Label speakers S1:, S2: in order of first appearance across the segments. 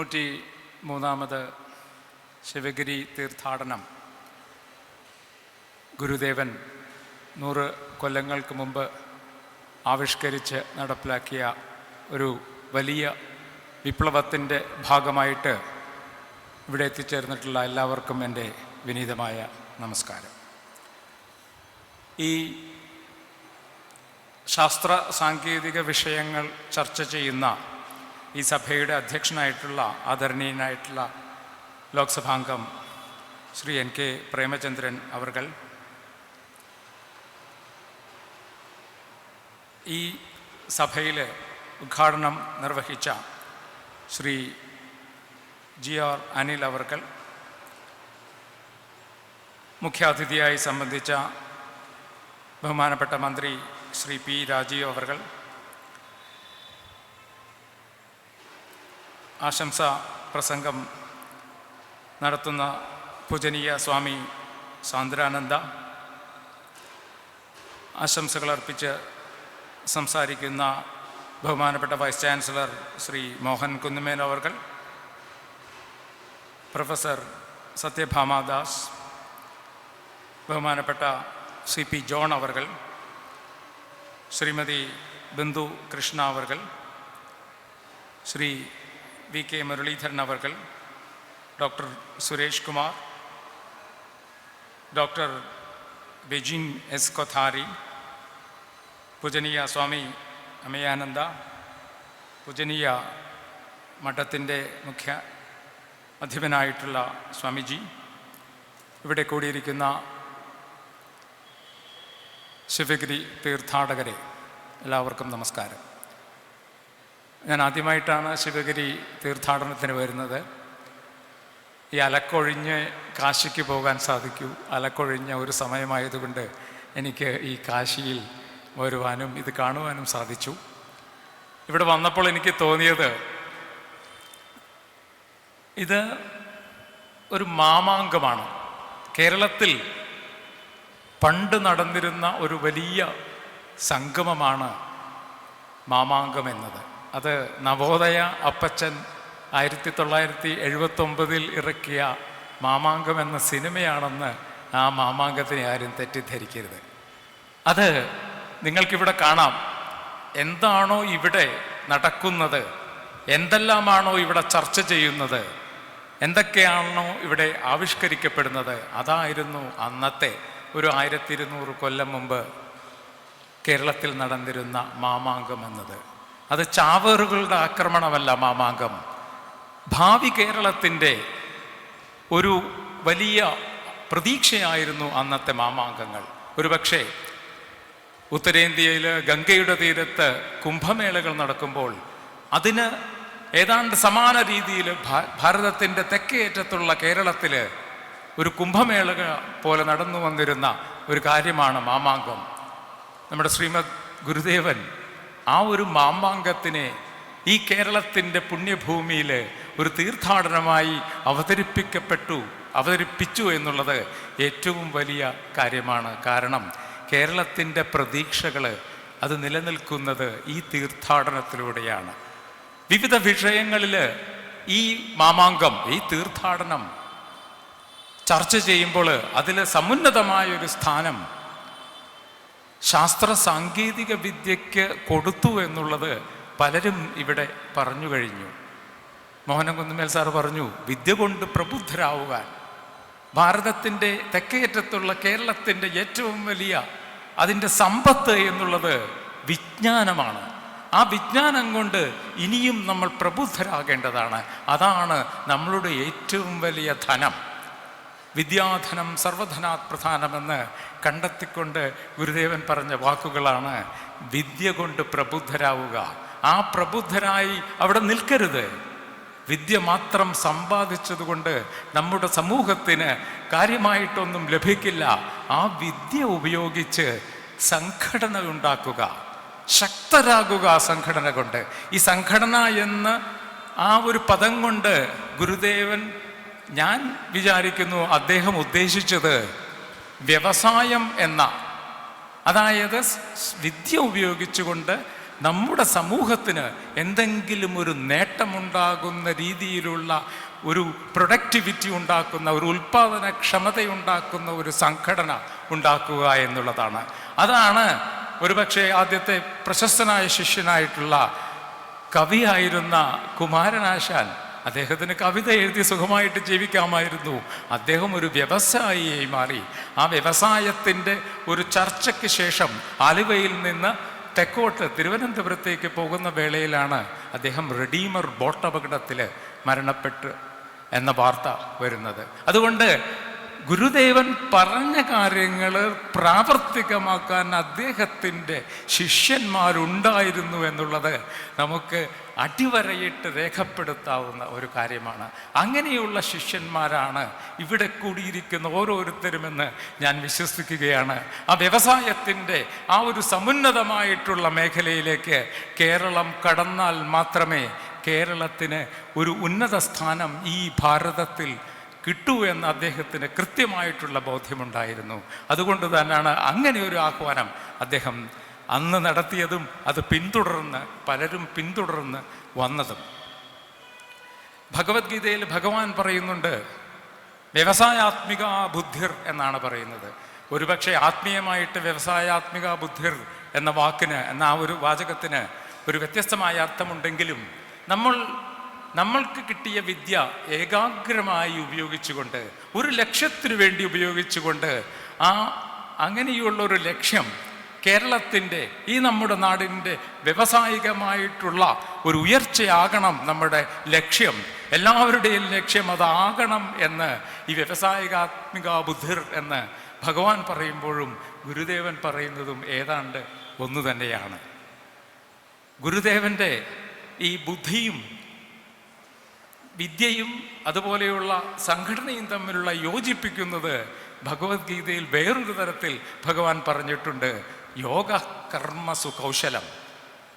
S1: 93 ശിവഗിരി തീർത്ഥാടനം ഗുരുദേവൻ 100 കൊല്ലങ്ങൾക്ക് മുമ്പ് ആവിഷ്കരിച്ച് നടപ്പിലാക്കിയ ഒരു വലിയ വിപ്ലവത്തിൻ്റെ ഭാഗമായിട്ട് ഇവിടെ എത്തിച്ചേർന്നിട്ടുള്ള എല്ലാവർക്കും എൻ്റെ വിനീതമായ നമസ്കാരം. ഈ ശാസ്ത്ര സാങ്കേതിക വിഷയങ്ങൾ ചർച്ച ചെയ്യുന്ന ഈ സഭയുടെ അധ്യക്ഷനായിട്ടുള്ള ആദരണീയനായിട്ടുള്ള ലോക്സഭാംഗം ശ്രീ N.K. പ്രേമചന്ദ്രൻ അവർകൾ, ഈ സഭയിൽ ഉദ്ഘാടനം നിർവഹിച്ച ശ്രീ G.R. അനിൽ അവർകൾ, മുഖ്യാതിഥിയായി സംബന്ധിച്ച ബഹുമാനപ്പെട്ട മന്ത്രി ശ്രീ P. രാജീവ് അവർകൾ, ആശംസ പ്രസംഗം നടത്തുന്ന പൂജനീയ സ്വാമി സാന്ദ്രാനന്ദ, ആശംസകൾ അർപ്പിച്ച് സംസാരിക്കുന്ന ബഹുമാനപ്പെട്ട വൈസ് ചാൻസലർ ശ്രീ മോഹൻ കുന്നുമേൽ അവർകൾ, പ്രൊഫസർ സത്യഭാമാദാസ്, ബഹുമാനപ്പെട്ട സി പി ജോൺ അവർകൾ, ശ്രീമതി ബിന്ദു കൃഷ്ണ അവർകൾ, ശ്രീ വി കെ മുരളീധരൻ അവർകൾ, doctor Suresh Kumar, doctor Bejin S Kothari, പൂജനീയ സ്വാമി അമയാനന്ദ, പൂജനീയ മഠത്തിൻ്റെ മുഖ്യ അധിപനായിട്ടുള്ള സ്വാമിജി, ഇവിടെ കൂടിയിരിക്കുന്ന ശിവഗിരി തീർത്ഥാടകരെ എല്ലാവർക്കും നമസ്കാരം. ഞാൻ ആദ്യമായിട്ടാണ് ശിവഗിരി തീർത്ഥാടനത്തിന് വരുന്നത്. ഈ അലക്കൊഴിഞ്ഞ് കാശിക്ക് പോകാൻ സാധിക്കൂ. അലക്കൊഴിഞ്ഞ ഒരു സമയമായതുകൊണ്ട് എനിക്ക് ഈ കാശിയിൽ വരുവാനും ഇത് കാണുവാനും സാധിച്ചു. ഇവിടെ വന്നപ്പോൾ എനിക്ക് തോന്നിയത് ഇത് ഒരു മാമാങ്കമാണ്. കേരളത്തിൽ പണ്ട് നടന്നിരുന്ന ഒരു വലിയ സംഗമമാണ് മാമാങ്കം എന്നത്. അത് നവോദയ അപ്പച്ചൻ 1979 ഇറക്കിയ മാമാങ്കം എന്ന സിനിമയാണെന്ന് ആ മാമാങ്കത്തിനെ ആരും തെറ്റിദ്ധരിക്കരുത്. അത് നിങ്ങൾക്കിവിടെ കാണാം. എന്താണോ ഇവിടെ നടക്കുന്നത്, എന്തെല്ലാമാണോ ഇവിടെ ചർച്ച ചെയ്യുന്നത്, എന്തൊക്കെയാണോ ഇവിടെ ആവിഷ്കരിക്കപ്പെടുന്നത്, അതായിരുന്നു അന്നത്തെ ഒരു 1200 കൊല്ലം മുമ്പ് കേരളത്തിൽ നടന്നിരുന്ന മാമാങ്കം എന്നത്. അത് ചാവേറുകളുടെ ആക്രമണമല്ല മാമാങ്കം. ഭാവി കേരളത്തിൻ്റെ ഒരു വലിയ പ്രതീക്ഷയായിരുന്നു അന്നത്തെ മാമാങ്കങ്ങൾ. ഒരുപക്ഷെ ഉത്തരേന്ത്യയിൽ ഗംഗയുടെ തീരത്ത് കുംഭമേളകൾ നടക്കുമ്പോൾ അതിന് ഏതാണ്ട് സമാന രീതിയിൽ ഭാരതത്തിൻ്റെ തെക്കേയറ്റത്തുള്ള കേരളത്തിൽ ഒരു കുംഭമേള പോലെ നടന്നു വന്നിരുന്ന ഒരു കാര്യമാണ് മാമാങ്കം. നമ്മുടെ ശ്രീമദ് ഗുരുദേവൻ ആ ഒരു മാമാങ്കത്തിനെ ഈ കേരളത്തിൻ്റെ പുണ്യഭൂമിയിൽ ഒരു തീർത്ഥാടനമായി അവതരിപ്പിച്ചു എന്നുള്ളത് ഏറ്റവും വലിയ കാര്യമാണ്. കാരണം കേരളത്തിൻ്റെ പ്രതീക്ഷകൾ അത് നിലനിൽക്കുന്നത് ഈ തീർത്ഥാടനത്തിലൂടെയാണ്. വിവിധ വിഷയങ്ങളിൽ ഈ മാമാങ്കം, ഈ തീർത്ഥാടനം ചർച്ച ചെയ്യുമ്പോൾ അതിൽ സമുന്നതമായൊരു സ്ഥാനം ശാസ്ത്ര സാങ്കേതിക വിദ്യയ്ക്ക് കൊടുത്തു എന്നുള്ളത് പലരും ഇവിടെ പറഞ്ഞു കഴിഞ്ഞു. മോഹനൻ കുന്നുമേൽ സാറ് പറഞ്ഞു, വിദ്യ കൊണ്ട് പ്രബുദ്ധരാവുക. ഭാരതത്തിൻ്റെ തെക്കേയറ്റത്തുള്ള കേരളത്തിൻ്റെ ഏറ്റവും വലിയ അതിൻ്റെ സമ്പത്ത് എന്നുള്ളത് വിജ്ഞാനമാണ്. ആ വിജ്ഞാനം കൊണ്ട് ഇനിയും നമ്മൾ പ്രബുദ്ധരാകേണ്ടതാണ്. അതാണ് നമ്മളുടെ ഏറ്റവും വലിയ ധനം. വിദ്യാധനം സർവധനാത് പ്രധാനമെന്ന് കണ്ടെത്തിക്കൊണ്ട് ഗുരുദേവൻ പറഞ്ഞ വാക്കുകളാണ് വിദ്യ കൊണ്ട് പ്രബുദ്ധരാവുക. ആ പ്രബുദ്ധരായി അവിടെ നിൽക്കരുത്. വിദ്യ മാത്രം സമ്പാദിച്ചതുകൊണ്ട് നമ്മുടെ സമൂഹത്തിന് കാര്യമായിട്ടൊന്നും ലഭിക്കില്ല. ആ വിദ്യ ഉപയോഗിച്ച് സംഘടന ഉണ്ടാക്കുക, ശക്തരാകുക സംഘടന കൊണ്ട്. ഈ സംഘടന എന്ന ആ ഒരു പദം കൊണ്ട് ഗുരുദേവൻ, ഞാൻ വിചാരിക്കുന്നു അദ്ദേഹം ഉദ്ദേശിച്ചത് വ്യവസായം എന്ന, അതായത് വിദ്യ ഉപയോഗിച്ചുകൊണ്ട് നമ്മുടെ സമൂഹത്തിന് എന്തെങ്കിലും ഒരു നേട്ടമുണ്ടാകുന്ന രീതിയിലുള്ള ഒരു പ്രൊഡക്ടിവിറ്റി ഉണ്ടാക്കുന്ന, ഒരു ഉൽപാദനക്ഷമതയുണ്ടാക്കുന്ന ഒരു സംഘടന ഉണ്ടാക്കുക എന്നുള്ളതാണ്. അതാണ് ഒരുപക്ഷെ ആദ്യത്തെ പ്രശസ്തനായ ശിഷ്യനായിട്ടുള്ള കവിയായിരുന്ന കുമാരനാശാൻ, അദ്ദേഹത്തിന് കവിത എഴുതി സുഖമായിട്ട് ജീവിക്കാമായിരുന്നു. അദ്ദേഹം ഒരു വ്യവസായിയായി മാറി. ആ വ്യവസായത്തിൻ്റെ ഒരു ചർച്ചയ്ക്ക് ശേഷം ആലുവയിൽ നിന്ന് തെക്കോട്ട് തിരുവനന്തപുരത്തേക്ക് പോകുന്ന വേളയിലാണ് അദ്ദേഹം റെഡീമർ ബോട്ടപകടത്തിൽ മരണപ്പെട്ടു എന്ന വാർത്ത വരുന്നത്. അതുകൊണ്ട് ഗുരുദേവൻ പറഞ്ഞ കാര്യങ്ങൾ പ്രാവർത്തികമാക്കാൻ അദ്ദേഹത്തിൻ്റെ ശിഷ്യന്മാരുണ്ടായിരുന്നു എന്നുള്ളത് നമുക്ക് അടിവരയിട്ട് രേഖപ്പെടുത്താവുന്ന ഒരു കാര്യമാണ്. അങ്ങനെയുള്ള ശിഷ്യന്മാരാണ് ഇവിടെ കൂടിയിരിക്കുന്ന ഓരോരുത്തരുമെന്ന് ഞാൻ വിശ്വസിക്കുകയാണ്. ആ വ്യവസായത്തിൻ്റെ ആ ഒരു സമുന്നതമായിട്ടുള്ള മേഖലയിലേക്ക് കേരളം കടന്നാൽ മാത്രമേ കേരളത്തിന് ഒരു ഉന്നത സ്ഥാനം ഈ ഭാരതത്തിൽ കിട്ടൂ എന്ന് അദ്ദേഹത്തിന് കൃത്യമായിട്ടുള്ള ബോധ്യമുണ്ടായിരുന്നു. അതുകൊണ്ട് തന്നെയാണ് അങ്ങനെ ഒരു ആഹ്വാനം അദ്ദേഹം അന്ന് നടത്തിയതും അത് പിന്തുടർന്ന് പലരും പിന്തുടർന്ന് വന്നതും. ഭഗവത്ഗീതയിൽ ഭഗവാൻ പറയുന്നുണ്ട്, വ്യവസായാത്മിക ബുദ്ധിർ എന്നാണ് പറയുന്നത്. ഒരുപക്ഷെ ആത്മീയമായിട്ട് വ്യവസായാത്മിക ബുദ്ധിർ എന്ന വാക്കിന്, എന്ന ആ ഒരു വാചകത്തിന് ഒരു വ്യത്യസ്തമായ അർത്ഥമുണ്ടെങ്കിലും നമ്മൾക്ക് കിട്ടിയ വിദ്യ ഏകാഗ്രമായി ഉപയോഗിച്ചുകൊണ്ട്, ഒരു ലക്ഷ്യത്തിനു വേണ്ടി ഉപയോഗിച്ചുകൊണ്ട്, അങ്ങനെയുള്ള ഒരു ലക്ഷ്യം കേരളത്തിൻ്റെ, ഈ നമ്മുടെ നാടിൻ്റെ വ്യവസായികമായിട്ടുള്ള ഒരു ഉയർച്ചയാകണം നമ്മുടെ ലക്ഷ്യം, എല്ലാവരുടെയും ലക്ഷ്യം അതാകണം എന്ന് ഈ വ്യവസായികാത്മിക ബുദ്ധിർ എന്ന് ഭഗവാൻ പറയുമ്പോഴും ഗുരുദേവൻ പറയുന്നതും ഏതാണ്ട് ഒന്നു തന്നെയാണ്. ഗുരുദേവൻ്റെ ഈ ബുദ്ധിയും വിദ്യയും അതുപോലെയുള്ള സംഘടനയും തമ്മിലുള്ള യോജിപ്പിക്കുന്നത് ഭഗവത്ഗീതയിൽ വേറൊരു തരത്തിൽ ഭഗവാൻ പറഞ്ഞിട്ടുണ്ട്. യോഗ കർമ്മസു കൗശലം.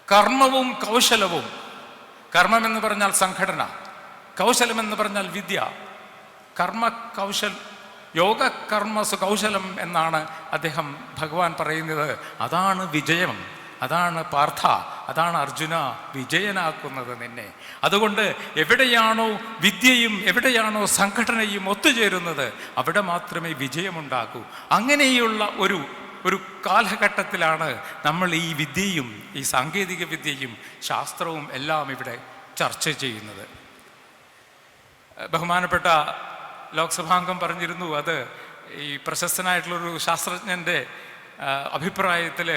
S1: കർമ്മവും കൗശലവും, കർമ്മമെന്ന് പറഞ്ഞാൽ സംഘടന, കൗശലമെന്ന് പറഞ്ഞാൽ വിദ്യ. യോഗ കർമ്മസു കൗശലം എന്നാണ് അദ്ദേഹം ഭഗവാൻ പറയുന്നത്. അതാണ് വിജയം, അതാണ് പാർത്ഥ, അതാണ് അർജുന വിജയനാക്കുന്നത് നിന്നെ. അതുകൊണ്ട് എവിടെയാണോ വിദ്യയും എവിടെയാണോ സംഘടനയും ഒത്തുചേരുന്നത് അവിടെ മാത്രമേ വിജയമുണ്ടാകൂ. അങ്ങനെയുള്ള ഒരു കാലഘട്ടത്തിലാണ് നമ്മൾ ഈ വിദ്യയും ഈ സാങ്കേതിക വിദ്യയും ശാസ്ത്രവും എല്ലാം ഇവിടെ ചർച്ച ചെയ്യുന്നത്. ബഹുമാനപ്പെട്ട ലോക്സഭാംഗം പറഞ്ഞിരുന്നു, അത് ഈ പ്രശസ്തനായിട്ടുള്ളൊരു ശാസ്ത്രജ്ഞൻ്റെ അഭിപ്രായത്തിൽ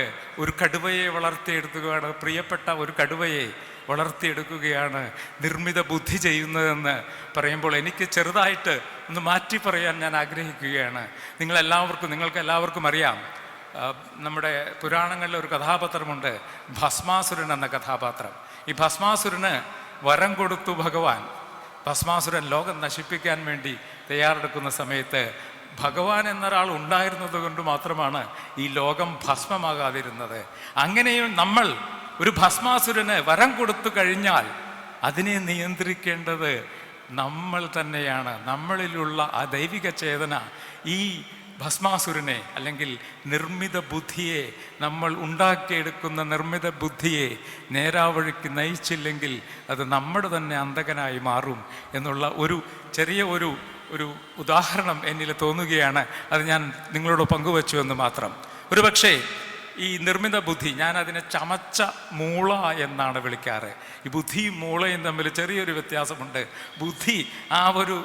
S1: ഒരു കടുവയെ വളർത്തിയെടുക്കുകയാണ്, പ്രിയപ്പെട്ട ഒരു കടുവയെ വളർത്തിയെടുക്കുകയാണ് നിർമ്മിത ബുദ്ധി ചെയ്യുന്നതെന്ന് പറയുമ്പോൾ എനിക്ക് ചെറുതായിട്ട് ഒന്ന് മാറ്റി പറയാൻ ഞാൻ ആഗ്രഹിക്കുകയാണ്. നിങ്ങൾക്ക് എല്ലാവർക്കും അറിയാം, നമ്മുടെ പുരാണങ്ങളിലെ ഒരു കഥാപാത്രമുണ്ട്, ഭസ്മാസുരൻ എന്ന കഥാപാത്രം. ഈ ഭസ്മാസുരന് വരം കൊടുത്തു ഭഗവാൻ. ഭസ്മാസുരൻ ലോകം നശിപ്പിക്കാൻ വേണ്ടി തയ്യാറെടുക്കുന്ന സമയത്ത് ഭഗവാൻ എന്നൊരാൾ ഉണ്ടായിരുന്നത് കൊണ്ട് മാത്രമാണ് ഈ ലോകം ഭസ്മമാകാതിരുന്നത്. അങ്ങനെയും നമ്മൾ ഒരു ഭസ്മാസുരന് വരം കൊടുത്തു കഴിഞ്ഞാൽ അതിനെ നിയന്ത്രിക്കേണ്ടത് നമ്മൾ തന്നെയാണ്. നമ്മളിലുള്ള ആ ദൈവിക ചേതന ഈ ഭസ്മാസുരനെ അല്ലെങ്കിൽ നിർമ്മിത ബുദ്ധിയെ, നമ്മൾ ഉണ്ടാക്കിയെടുക്കുന്ന നിർമ്മിത ബുദ്ധിയെ നേരാവഴിക്ക് നയിച്ചില്ലെങ്കിൽ അത് നമ്മുടെ തന്നെ അന്തകനായി മാറും എന്നുള്ള ഒരു ചെറിയ ഒരു ഉദാഹരണം എന്നിൽ തോന്നുകയാണ്. അത് ഞാൻ നിങ്ങളോട് പങ്കുവച്ചു എന്ന് മാത്രം. ഒരുപക്ഷേ ഈ നിർമ്മിത ബുദ്ധി, ഞാൻ അതിനെ ചമച്ച മൂള എന്നാണ് വിളിക്കാറ്. ഈ ബുദ്ധിയും മൂളയും തമ്മിൽ ചെറിയൊരു വ്യത്യാസമുണ്ട്. ബുദ്ധി ആ ഒരു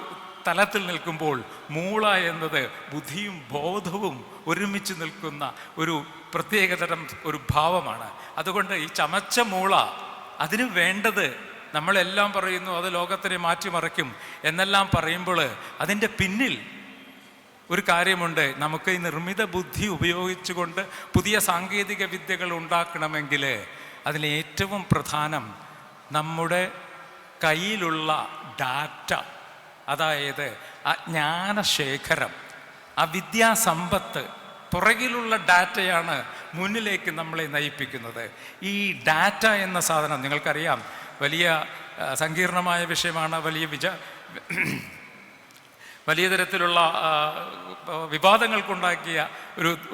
S1: തലത്തിൽ നിൽക്കുമ്പോൾ മൂള എന്നത് ബുദ്ധിയും ബോധവും ഒരുമിച്ച് നിൽക്കുന്ന ഒരു പ്രത്യേകതരം ഒരു ഭാവമാണ്. അതുകൊണ്ട് ഈ ചമച്ച മൂള, അതിന് വേണ്ടത്, നമ്മളെല്ലാം പറയുന്നു അത് ലോകത്തിനെ മാറ്റിമറിക്കും എന്നെല്ലാം പറയുമ്പോൾ അതിൻ്റെ പിന്നിൽ ഒരു കാര്യമുണ്ട്. നമുക്ക് ഈ നിർമ്മിത ബുദ്ധി ഉപയോഗിച്ചുകൊണ്ട് പുതിയ സാങ്കേതിക വിദ്യകൾ ഉണ്ടാക്കണമെങ്കിൽ അതിലേറ്റവും പ്രധാനം നമ്മുടെ കയ്യിലുള്ള ഡാറ്റ, അതായത് ആ ജ്ഞാനശേഖരം, ആ വിദ്യാസമ്പത്ത്, പുറകിലുള്ള ഡാറ്റയാണ് മുന്നിലേക്ക് നമ്മളെ നയിപ്പിക്കുന്നത്. ഈ ഡാറ്റ എന്ന സാധനം നിങ്ങൾക്കറിയാം, വലിയ സങ്കീർണമായ വിഷയമാണ്. വലിയ തരത്തിലുള്ള വിവാദങ്ങൾക്കുണ്ടാക്കിയ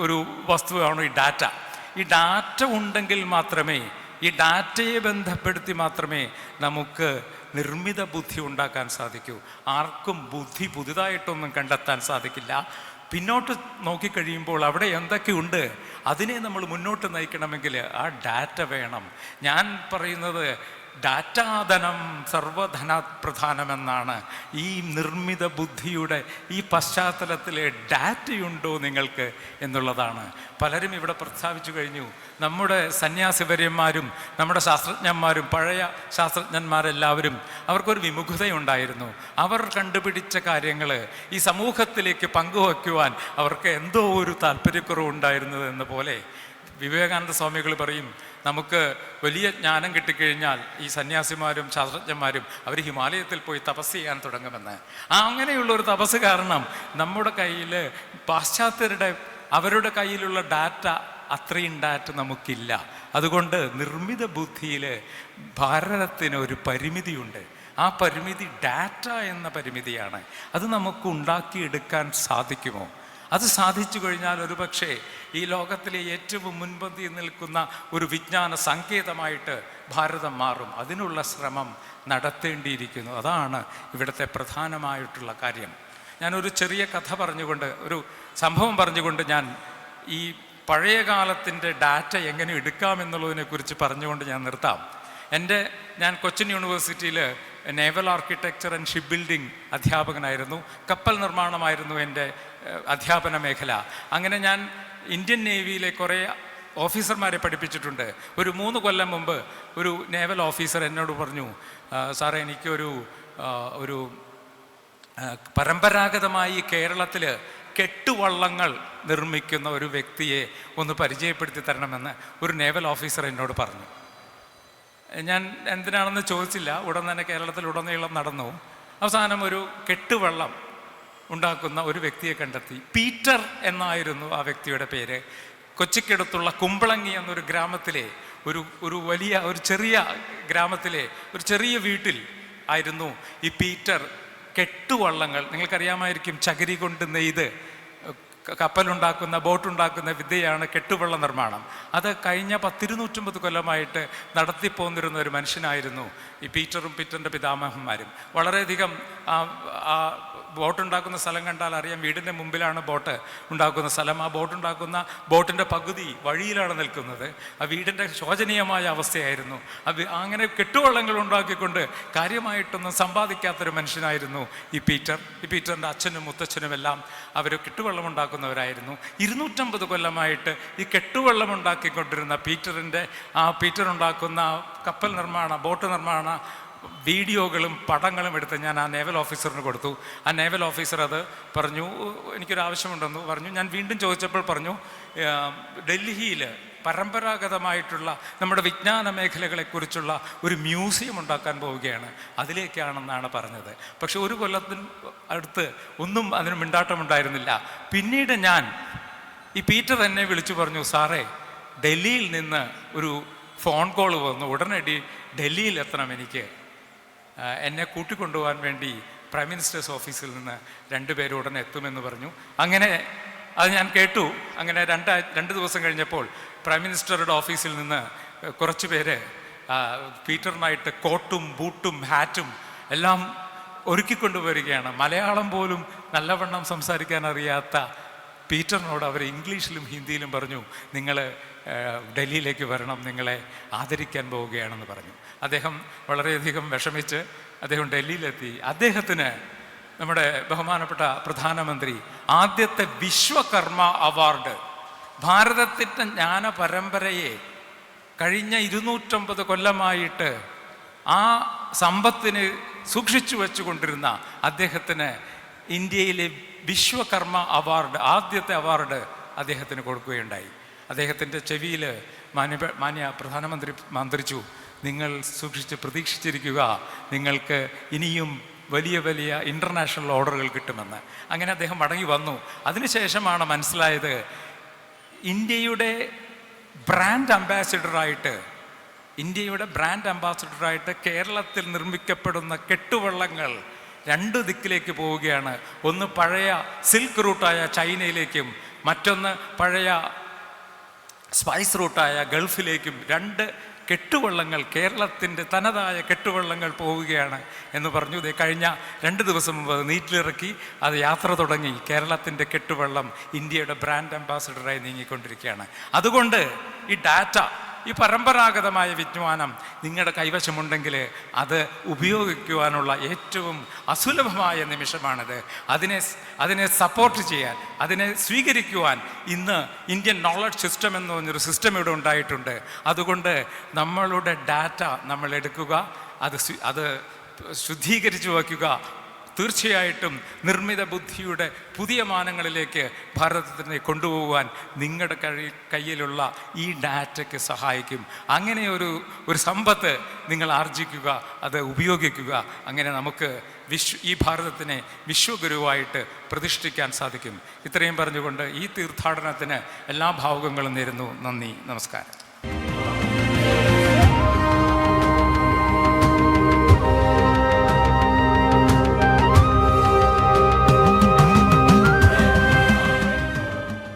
S1: ഒരു വസ്തുവാണ് ഈ ഡാറ്റ. ഈ ഡാറ്റ ഉണ്ടെങ്കിൽ മാത്രമേ ഈ ഡാറ്റയെ ബന്ധപ്പെടുത്തി മാത്രമേ നമുക്ക് നിർമ്മിത ബുദ്ധി ഉണ്ടാക്കാൻ സാധിക്കൂ. ആർക്കും ബുദ്ധി പുതുതായിട്ടൊന്നും കണ്ടെത്താൻ സാധിക്കില്ല. പിന്നോട്ട് നോക്കിക്കഴിയുമ്പോൾ അവിടെ എന്തൊക്കെയുണ്ട് അതിനെ നമ്മൾ മുന്നോട്ട് നയിക്കണമെങ്കിൽ ആ ഡാറ്റ വേണം. ഞാൻ പറയുന്നത് ഡാറ്റാധനം സർവധനാത് പ്രധാനമെന്നാണ്. ഈ നിർമ്മിത ബുദ്ധിയുടെ ഈ പശ്ചാത്തലത്തിലെ ഡാറ്റയുണ്ടോ നിങ്ങൾക്ക് എന്നുള്ളതാണ്. പലരും ഇവിടെ പ്രസ്താവിച്ചു കഴിഞ്ഞു. നമ്മുടെ സന്യാസിവര്യന്മാരും നമ്മുടെ ശാസ്ത്രജ്ഞന്മാരും പഴയ ശാസ്ത്രജ്ഞന്മാരെല്ലാവരും അവർക്കൊരു വിമുഖതയുണ്ടായിരുന്നു. അവർ കണ്ടുപിടിച്ച കാര്യങ്ങൾ ഈ സമൂഹത്തിലേക്ക് പങ്കുവയ്ക്കുവാൻ അവർക്ക് എന്തോ ഒരു താല്പര്യക്കുറവുണ്ടായിരുന്നത് എന്ന പോലെ വിവേകാനന്ദ സ്വാമികൾ പറയും, നമുക്ക് വലിയ ജ്ഞാനം കിട്ടിക്കഴിഞ്ഞാൽ ഈ സന്യാസിമാരും ശാസ്ത്രജ്ഞന്മാരും അവർ ഹിമാലയത്തിൽ പോയി തപസ് ചെയ്യാൻ തുടങ്ങുമെന്ന്. അങ്ങനെയുള്ളൊരു തപസ് കാരണം നമ്മുടെ കയ്യിൽ പാശ്ചാത്യരുടെ അവരുടെ കയ്യിലുള്ള ഡാറ്റ അത്രയും ഡാറ്റ നമുക്കില്ല. അതുകൊണ്ട് നിർമ്മിത ബുദ്ധിയിൽ ഭാരതത്തിന് ഒരു പരിമിതിയുണ്ട്. ആ പരിമിതി ഡാറ്റ എന്ന പരിമിതിയാണ്. അത് നമുക്ക് ഉണ്ടാക്കിയെടുക്കാൻ സാധിക്കുമോ? അത് സാധിച്ചു കഴിഞ്ഞാൽ ഒരുപക്ഷെ ഈ ലോകത്തിലെ ഏറ്റവും മുൻപന്തിയിൽ നിൽക്കുന്ന ഒരു വിജ്ഞാന സങ്കേതമായിട്ട് ഭാരതം മാറും. അതിനുള്ള ശ്രമം നടത്തേണ്ടിയിരിക്കുന്നു. അതാണ് ഇവിടുത്തെ പ്രധാനമായിട്ടുള്ള കാര്യം. ഞാനൊരു ചെറിയ കഥ പറഞ്ഞുകൊണ്ട്, ഒരു സംഭവം പറഞ്ഞുകൊണ്ട് ഞാൻ ഈ പഴയ കാലത്തിൻ്റെ ഡാറ്റ എങ്ങനെ എടുക്കാമെന്നുള്ളതിനെക്കുറിച്ച് പറഞ്ഞുകൊണ്ട് ഞാൻ നിർത്താം. ഞാൻ കൊച്ചിൻ യൂണിവേഴ്സിറ്റിയിൽ naval architecture and shipbuilding അധ്യാപകനായിരുന്നു. കപ്പൽ നിർമ്മാണമായിരുന്നു എൻ്റെ അധ്യാപന മേഖല. അങ്ങനെ ഞാൻ ഇന്ത്യൻ നേവിയിലെ കുറേ ഓഫീസർമാരെ പഠിപ്പിച്ചിട്ടുണ്ട്. ഒരു 3 കൊല്ലം മുമ്പ് ഒരു നേവൽ ഓഫീസർ എന്നോട് പറഞ്ഞു, സാറേ എനിക്കൊരു പരമ്പരാഗതമായി കേരളത്തിൽ കെട്ടുവള്ളങ്ങൾ നിർമ്മിക്കുന്ന ഒരു വ്യക്തിയെ ഒന്ന് പരിചയപ്പെടുത്തി തരണമെന്ന് ഒരു നേവൽ ഓഫീസർ എന്നോട് പറഞ്ഞു. ഞാൻ എന്തിനാണെന്ന് ചോദിച്ചില്ല. ഉടൻ തന്നെ കേരളത്തിലുടനീളം നടന്നു. അവസാനം ഒരു കെട്ടുവള്ളം ഉണ്ടാക്കുന്ന ഒരു വ്യക്തിയെ കണ്ടെത്തി. പീറ്റർ എന്നായിരുന്നു ആ വ്യക്തിയുടെ പേര്. കൊച്ചിക്കടുത്തുള്ള കുമ്പളങ്ങി എന്നൊരു ഗ്രാമത്തിലെ ഒരു ചെറിയ ഗ്രാമത്തിലെ ഒരു ചെറിയ വീട്ടിൽ ആയിരുന്നു ഈ പീറ്റർ കെട്ടുവള്ളങ്ങൾ. നിങ്ങൾക്കറിയാമായിരിക്കും, ചകിരി കൊണ്ട് നെയ്ത് കപ്പലുണ്ടാക്കുന്ന ബോട്ടുണ്ടാക്കുന്ന വിദ്യയാണ് കെട്ടുവള്ള നിർമ്മാണം. അത് കഴിഞ്ഞ 100-250 കൊല്ലമായിട്ട് നടത്തിപ്പോന്നിരുന്ന ഒരു മനുഷ്യനായിരുന്നു ഈ പീറ്ററിൻ്റെ പിതാമഹന്മാരും. വളരെയധികം ആ ബോട്ടുണ്ടാക്കുന്ന സ്ഥലം കണ്ടാൽ അറിയാം, വീടിൻ്റെ മുമ്പിലാണ് ബോട്ട് ഉണ്ടാക്കുന്ന സ്ഥലം. ആ ബോട്ടിൻ്റെ പകുതി വഴിയിലാണ് നിൽക്കുന്നത്. ആ വീടിൻ്റെ ശോചനീയമായ അവസ്ഥയായിരുന്നു. അങ്ങനെ കെട്ടുവള്ളങ്ങൾ ഉണ്ടാക്കിക്കൊണ്ട് കാര്യമായിട്ടൊന്നും സമ്പാദിക്കാത്തൊരു മനുഷ്യനായിരുന്നു ഈ പീറ്ററിൻ്റെ അച്ഛനും മുത്തച്ഛനും എല്ലാം അവർ കെട്ടുവള്ളം ഉണ്ടാക്കുന്നവരായിരുന്നു. 250 കൊല്ലമായിട്ട് ഈ കെട്ടുവള്ളം ഉണ്ടാക്കിക്കൊണ്ടിരുന്ന പീറ്റർ ഉണ്ടാക്കുന്ന കപ്പൽ നിർമ്മാണ ബോട്ട് നിർമ്മാണ വീഡിയോകളും പടങ്ങളും എടുത്ത് ഞാൻ ആ നേവൽ ഓഫീസറിന് കൊടുത്തു. ആ നേവൽ ഓഫീസർ അത് പറഞ്ഞു, എനിക്കൊരാവശ്യമുണ്ടെന്ന് പറഞ്ഞു. ഞാൻ വീണ്ടും ചോദിച്ചപ്പോൾ പറഞ്ഞു, ഡൽഹിയിൽ പരമ്പരാഗതമായിട്ടുള്ള നമ്മുടെ വിജ്ഞാന മേഖലകളെക്കുറിച്ചുള്ള ഒരു മ്യൂസിയം ഉണ്ടാക്കാൻ പോവുകയാണ്, അതിലേക്കാണെന്നാണ് പറഞ്ഞത്. പക്ഷെ 1 കൊല്ലത്തിന് അടുത്ത് ഒന്നും അതിന് മിണ്ടാട്ടമുണ്ടായിരുന്നില്ല. പിന്നീട് ഈ പീറ്റർ എന്നെ വിളിച്ചു പറഞ്ഞു, സാറേ ഡൽഹിയിൽ നിന്ന് ഒരു ഫോൺ കോൾ വന്നു, ഉടനടി ഡൽഹിയിൽ എത്തണം, എന്നെ കൂട്ടിക്കൊണ്ടുപോകാൻ വേണ്ടി പ്രൈം മിനിസ്റ്റേഴ്സ് ഓഫീസിൽ നിന്ന് 2 പേര് ഉടനെ എത്തുമെന്ന് പറഞ്ഞു. അങ്ങനെ അത് ഞാൻ കേട്ടു. അങ്ങനെ 2 ദിവസം കഴിഞ്ഞപ്പോൾ പ്രൈം മിനിസ്റ്ററുടെ ഓഫീസിൽ നിന്ന് കുറച്ച് പേര് പീറ്ററിനായിട്ട് കോട്ടും ബൂട്ടും ഹാറ്റും എല്ലാം ഒരുക്കിക്കൊണ്ടുവരികയാണ്. മലയാളം പോലും നല്ലവണ്ണം സംസാരിക്കാൻ അറിയാത്ത പീറ്ററിനോട് അവർ ഇംഗ്ലീഷിലും ഹിന്ദിയിലും പറഞ്ഞു, നിങ്ങൾ ഡൽഹിയിലേക്ക് വരണം, നിങ്ങളെ ആദരിക്കാൻ പോവുകയാണെന്ന് പറഞ്ഞു. അദ്ദേഹം വളരെയധികം വിഷമിച്ച് അദ്ദേഹം ഡൽഹിയിലെത്തി. അദ്ദേഹത്തിന് നമ്മുടെ ബഹുമാനപ്പെട്ട പ്രധാനമന്ത്രി ആദ്യത്തെ വിശ്വകർമ്മ അവാർഡ്, ഭാരതത്തിൻ്റെ ജ്ഞാന പരമ്പരയെ കഴിഞ്ഞ 250 കൊല്ലമായിട്ട് ആ സമ്പത്തിന് സൂക്ഷിച്ചു വെച്ചുകൊണ്ടിരുന്ന അദ്ദേഹത്തിന് ഇന്ത്യയിലെ വിശ്വകർമ്മ അവാർഡ്, ആദ്യത്തെ അവാർഡ് അദ്ദേഹത്തിന് കൊടുക്കുകയുണ്ടായി. അദ്ദേഹത്തിൻ്റെ ചെവിയിൽ മാന്യ പ്രധാനമന്ത്രി മന്ത്രിച്ചു, നിങ്ങൾ സൂക്ഷിച്ച് പ്രതീക്ഷിച്ചിരിക്കുക, നിങ്ങൾക്ക് ഇനിയും വലിയ വലിയ ഇൻ്റർനാഷണൽ ഓർഡറുകൾ കിട്ടുമെന്ന്. അങ്ങനെ അദ്ദേഹം മടങ്ങി വന്നു. അതിനുശേഷമാണ് മനസ്സിലായത്, ഇന്ത്യയുടെ ബ്രാൻഡ് അംബാസിഡറായിട്ട് കേരളത്തിൽ നിർമ്മിക്കപ്പെടുന്ന കെട്ടുവള്ളങ്ങൾ 2 ദിക്കിലേക്ക് പോവുകയാണ്. ഒന്ന് പഴയ സിൽക്ക് റൂട്ടായ ചൈനയിലേക്കും, മറ്റൊന്ന് പഴയ സ്പൈസ് റൂട്ടായ ഗൾഫിലേക്കും 2 കെട്ടുവള്ളങ്ങൾ, കേരളത്തിൻ്റെ തനതായ കെട്ടുവള്ളങ്ങൾ പോവുകയാണ് എന്ന് പറഞ്ഞു. ഇതേ കഴിഞ്ഞ 2 ദിവസം മുമ്പ് അത് നീറ്റിലിറക്കി, അത് യാത്ര തുടങ്ങി. കേരളത്തിൻ്റെ കെട്ടുവള്ളം ഇന്ത്യയുടെ ബ്രാൻഡ് അംബാസഡറായി നീങ്ങിക്കൊണ്ടിരിക്കുകയാണ്. അതുകൊണ്ട് ഈ ഡാറ്റ, ഈ പരമ്പരാഗതമായ വിജ്ഞാനം നിങ്ങളുടെ കൈവശമുണ്ടെങ്കിൽ അത് ഉപയോഗിക്കുവാനുള്ള ഏറ്റവും അസുലഭമായ നിമിഷമാണിത്. അതിനെ സപ്പോർട്ട് ചെയ്യാൻ, അതിനെ സ്വീകരിക്കുവാൻ ഇന്ന് ഇന്ത്യൻ നോളജ് സിസ്റ്റം എന്ന് പറഞ്ഞൊരു സിസ്റ്റം ഇവിടെ ഉണ്ടായിട്ടുണ്ട്. അതുകൊണ്ട് നമ്മളുടെ ഡാറ്റ നമ്മൾ എടുക്കുക, അത് ശുദ്ധീകരിച്ച് വയ്ക്കുക. തീർച്ചയായിട്ടും നിർമ്മിത ബുദ്ധിയുടെ പുതിയ മാനങ്ങളിലേക്ക് ഭാരതത്തിനെ കൊണ്ടുപോകാൻ നിങ്ങളുടെ കയ്യിലുള്ള ഈ ഡാറ്റയ്ക്ക് സഹായിക്കും. അങ്ങനെ ഒരു സമ്പത്ത് നിങ്ങൾ ആർജിക്കുക, അത് ഉപയോഗിക്കുക. അങ്ങനെ നമുക്ക് ഈ ഭാരതത്തിനെ വിശ്വഗുരുവായിട്ട് പ്രതിഷ്ഠിക്കാൻ സാധിക്കും. ഇത്രയും പറഞ്ഞുകൊണ്ട് ഈ തീർത്ഥാടനത്തിന് എല്ലാ ഭാവുകങ്ങളും നേരുന്നു. നന്ദി, നമസ്കാരം.